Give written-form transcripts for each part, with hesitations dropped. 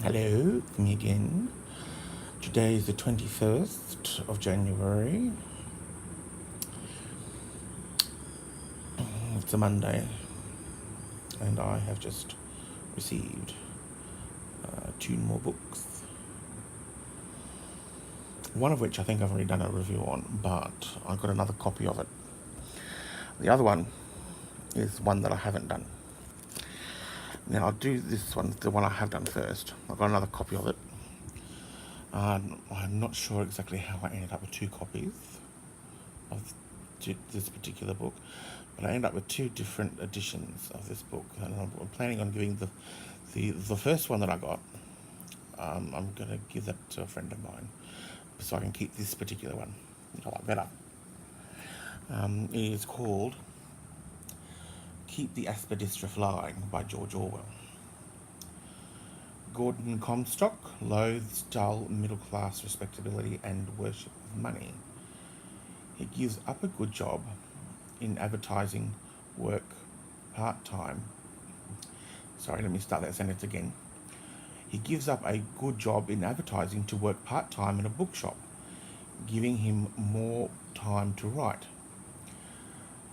Hello, me again. Today is the 21st of January. It's a Monday, and I have just received two more books. One of which I think I've already done a review on, but I got another copy of it. The other one is one that I haven't done. Now I'll do this one, the one I have done first. I've got another copy of it. I'm not sure exactly how I ended up with two copies of this particular book, but I ended up with two different editions of this book, and I'm planning on giving the first one that I got. I'm going to give that to a friend of mine, so I can keep this particular one, which I like better. It is called Keep the Aspidistra Flying by George Orwell. Gordon Comstock loathes dull middle-class respectability and worship of money. He gives up a good job in advertising, work part-time. Sorry, let me start that sentence again. He gives up a good job in advertising to work part-time in a bookshop, giving him more time to write.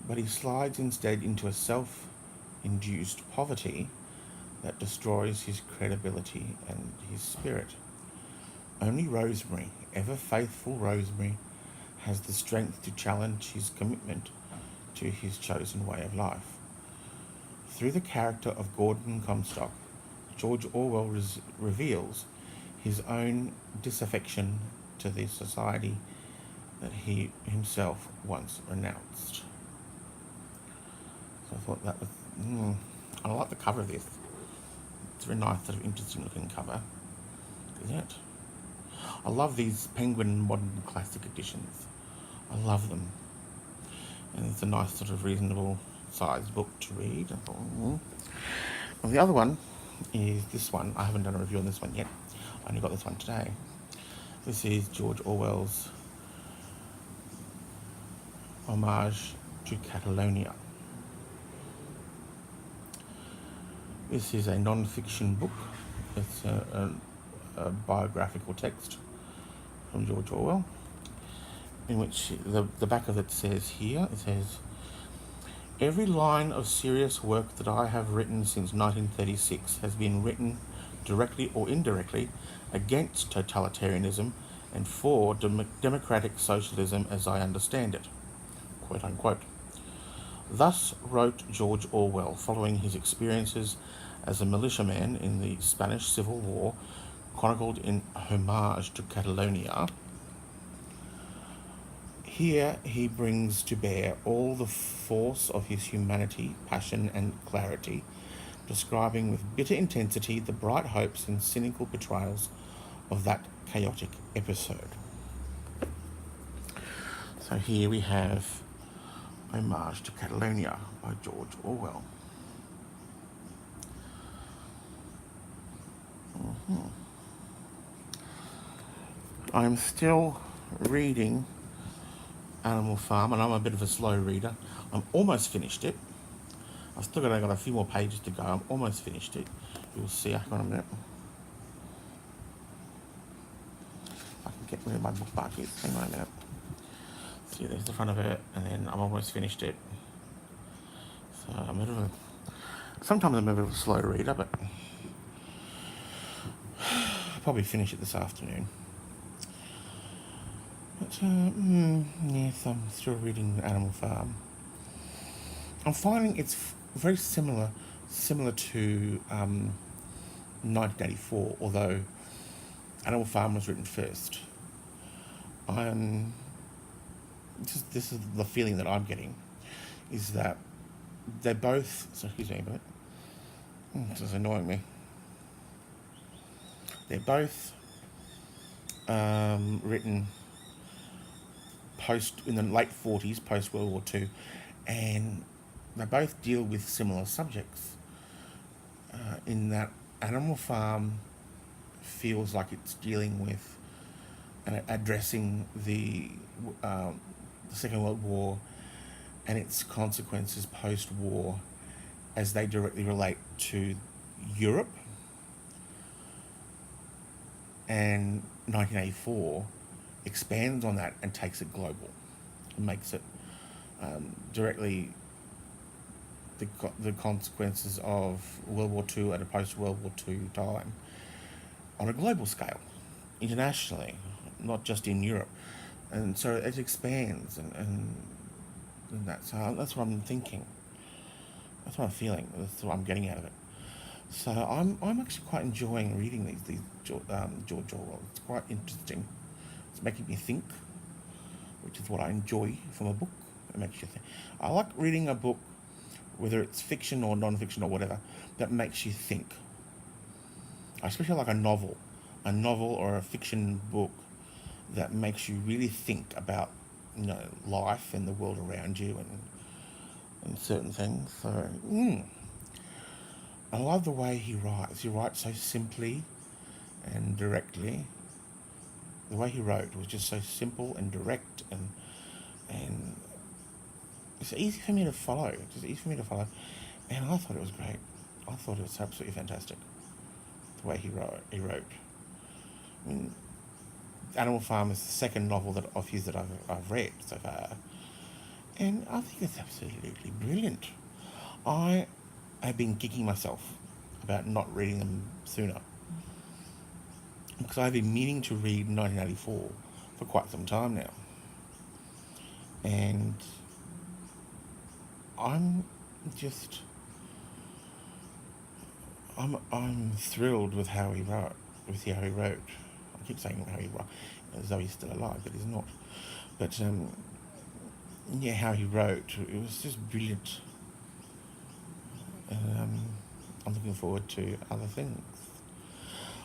But he slides instead into a self-induced poverty that destroys his credibility and his spirit. Only Rosemary, ever faithful Rosemary, has the strength to challenge his commitment to his chosen way of life. Through the character of Gordon Comstock, George Orwell reveals his own disaffection to the society that he himself once renounced. So I thought that was... I like the cover of this. It's a very nice, sort of interesting looking cover, isn't it? I love these Penguin Modern Classic editions. I love them. And it's a nice sort of reasonable sized book to read. I thought, Well, the other one is this one. I haven't done a review on this one yet. I only got this one today. This is George Orwell's Homage to Catalonia. This is a non-fiction book. It's a biographical text from George Orwell, in which the back of it says here, it says, "Every line of serious work that I have written since 1936 has been written, directly or indirectly, against totalitarianism and for democratic socialism as I understand it," quote unquote. Thus wrote George Orwell following his experiences as a militiaman in the Spanish Civil War, chronicled in Homage to Catalonia. Here he brings to bear all the force of his humanity, passion and clarity, describing with bitter intensity the bright hopes and cynical betrayals of that chaotic episode. So here we have Homage to Catalonia by George Orwell. I'm still reading Animal Farm, and I'm a bit of a slow reader. I'm almost finished it. I've still got a few more pages to go. I'm almost finished it. You'll see. Hang on a minute. I can get where my bookmark is. Hang on a minute. See, there's the front of it, and then I'm almost finished it. So sometimes I'm a bit of a slow reader, but I'll probably finish it this afternoon. But, yes, I'm still reading Animal Farm. I'm finding it's very similar to 1984, although Animal Farm was written first. This is the feeling that I'm getting, is that they're both... So excuse me a minute. This is annoying me. They're both written in the late 40s, post World War II, and they both deal with similar subjects. In that Animal Farm feels like it's dealing with and addressing the Second World War and its consequences post-war as they directly relate to Europe. And 1984 expands on that and takes it global, and makes it directly the consequences of World War II at a post-World War II time on a global scale, internationally, not just in Europe. And so it expands, and that's what I'm thinking. That's what I'm feeling. That's what I'm getting out of it. So I'm actually quite enjoying reading these George Orwell. It's quite interesting. It's making me think, which is what I enjoy from a book. It makes you think. I like reading a book, whether it's fiction or non-fiction or whatever, that makes you think. I especially like a novel or a fiction book that makes you really think about, life and the world around you and certain things. So I love the way he writes. He writes so simply and directly. The way he wrote was just so simple and direct, and it's easy for me to follow. Just easy for me to follow, and I thought it was great. I thought it was absolutely fantastic. The way he wrote. I mean, Animal Farm is the second novel of his that I've read so far, and I think it's absolutely brilliant. I have been kicking myself about not reading them sooner, because I've been meaning to read 1984 for quite some time now, and I'm just I'm thrilled with how he wrote. I keep saying how he wrote, as though he's still alive, but he's not. But yeah, how he wrote, it was just brilliant. And I'm looking forward to other things.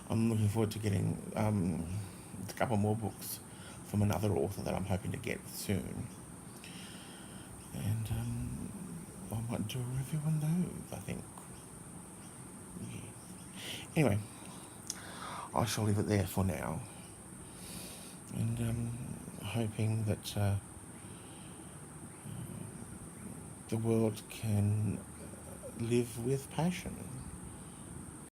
I'm looking forward to getting a couple more books from another author that I'm hoping to get soon. And I might do a review on those, I think. Yeah. Anyway, I shall leave it there for now. And hoping that the world can live with passion.